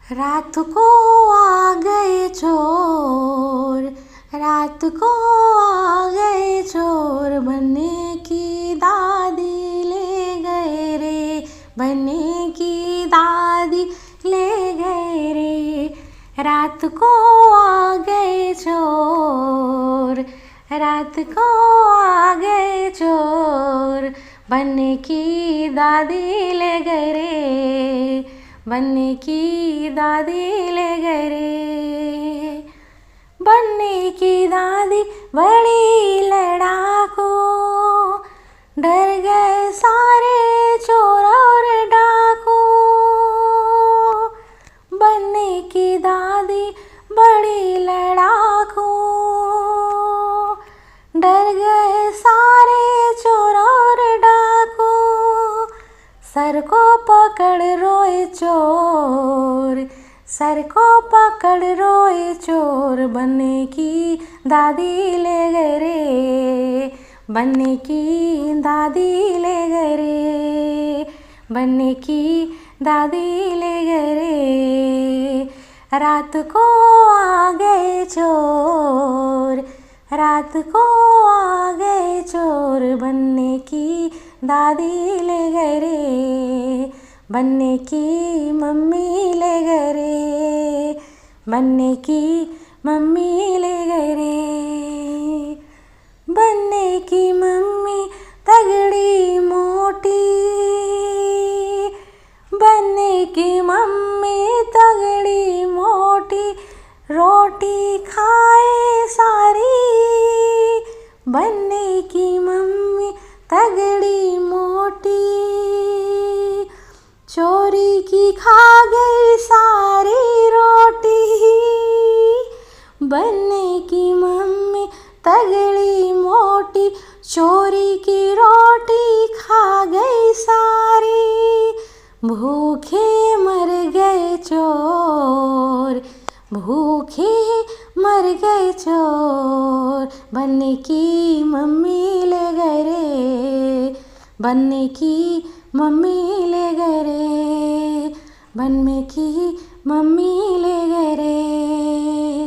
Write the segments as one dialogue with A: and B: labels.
A: रात को आ गए चोर, रात को आ गए चोर, बनने की दादी ले गए रे, बनने की दादी ले गए रे। रात को आ गए चोर, रात को आ गए चोर, बनने की दादी ले गए रे, बनने की दादी ले गए रे। बनने की दादी बड़ी लड़ाकू, डर गए सारे चोर और डाकू। बनने की दादी बड़ी लड़ाकू, डर गए सारे चोर और डाकू। सर को पकड़ रोए चोर, सर को पकड़ रोए चोर, बनने की दादी ले गए रे, बनने की दादी ले गए रे, बनने की दादी ले गए रे। रात को आ गए चोर, रात को आ गए चोर, बनने की दादी ले गए रे, बनने की मम्मी ले गए रे, बनने की मम्मी ले गए रे। बनने की मम्मी तगड़ी मोटी, बनने की मम्मी तगड़ी मोटी, रोटी खाए सारी। बनने की मम्मी तगड़ी मोटी, चोरी की खा गई सारी रोटी। बनने की मम्मी तगड़ी मोटी, चोरी की रोटी खा गई सारी। भूखे मर गए चोर, भूखे मर गए चोर, बनने की मम्मी ले गए रे, बनने की मम्मी ले गए रे, बनने की मम्मी ले गए रे।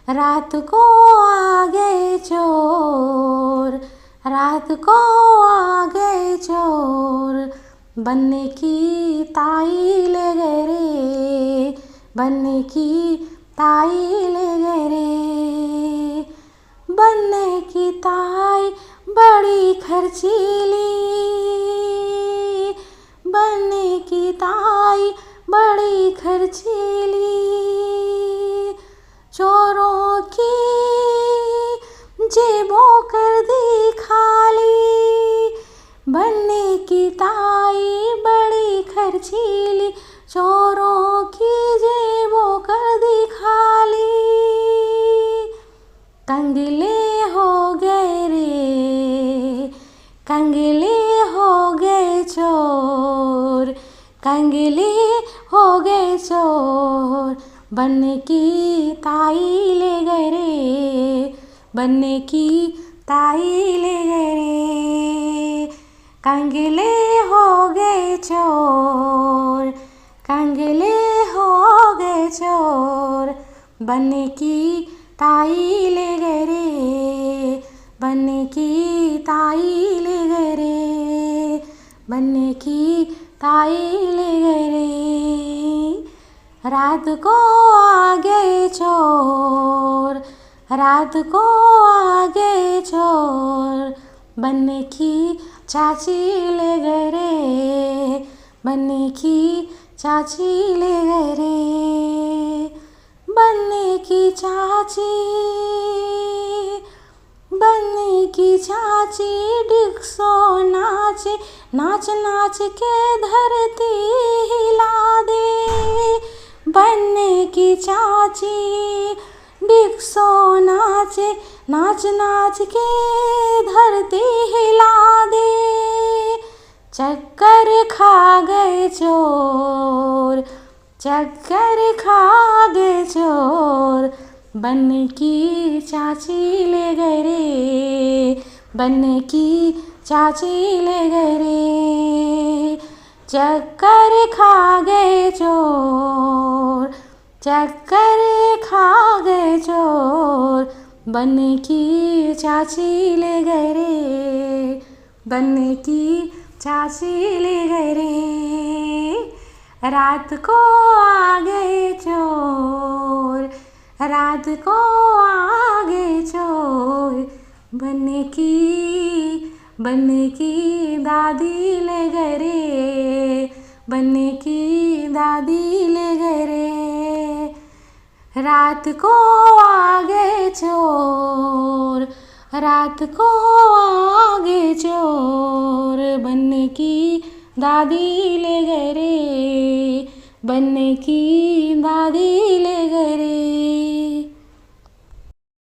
A: रात को आ गए चोर, रात को आ गए चोर, बनने की ताई ले गए रे, बनने की ताई ले गए रे। बनने की ताई बड़ी खर्चीली, बनने की ताई बड़ी खर्चीली, चोरों की जेबों कर दी खाली। बनने की ताई बड़ी खर्चीली, चोरों की जेबों कर दी खाली। कंगले हो गए रे, कंगले हो गए चोर, कंगले हो गए चोर, बनने की ताई ले गए रे, बनने की ताई ले गए रे। कंगले हो गए चोर, कंगले हो गए चोर, बनने की ताई ले गए रे, बनने की ताई ले गए रे, बनने की ताई ले गए रे। रात को आ गए चोर, रात को आ गए चोर, बनने की चाची ले गए रे, बनने की चाची ले गए रे। बनने की चाची, बनने की चाची डिक्सो नाचे, नाच नाच के धरती हिला दे। बनने की चाची डिक्सो नाचे, नाच नाच के धरती हिला दे। चक्कर खा गए चोर, चक्कर खा गए चोर, बनने की चाची ले गए रे, बनने की चाची ले गए रे। चक्कर खा गए चोर, चक्कर खा गए चोर, बनने की चाची ले गए रे, बनने की चाची ले गए रे। रात को आ गए चोर, रात को आ गए चोर, बनने की दादी ले गए रे, बनने की दादी ले गए रे। रात को आ गए चोर, रात को आ गए चोर, बनने की दादी ले गए रे, बनने की दादी ले गए रे।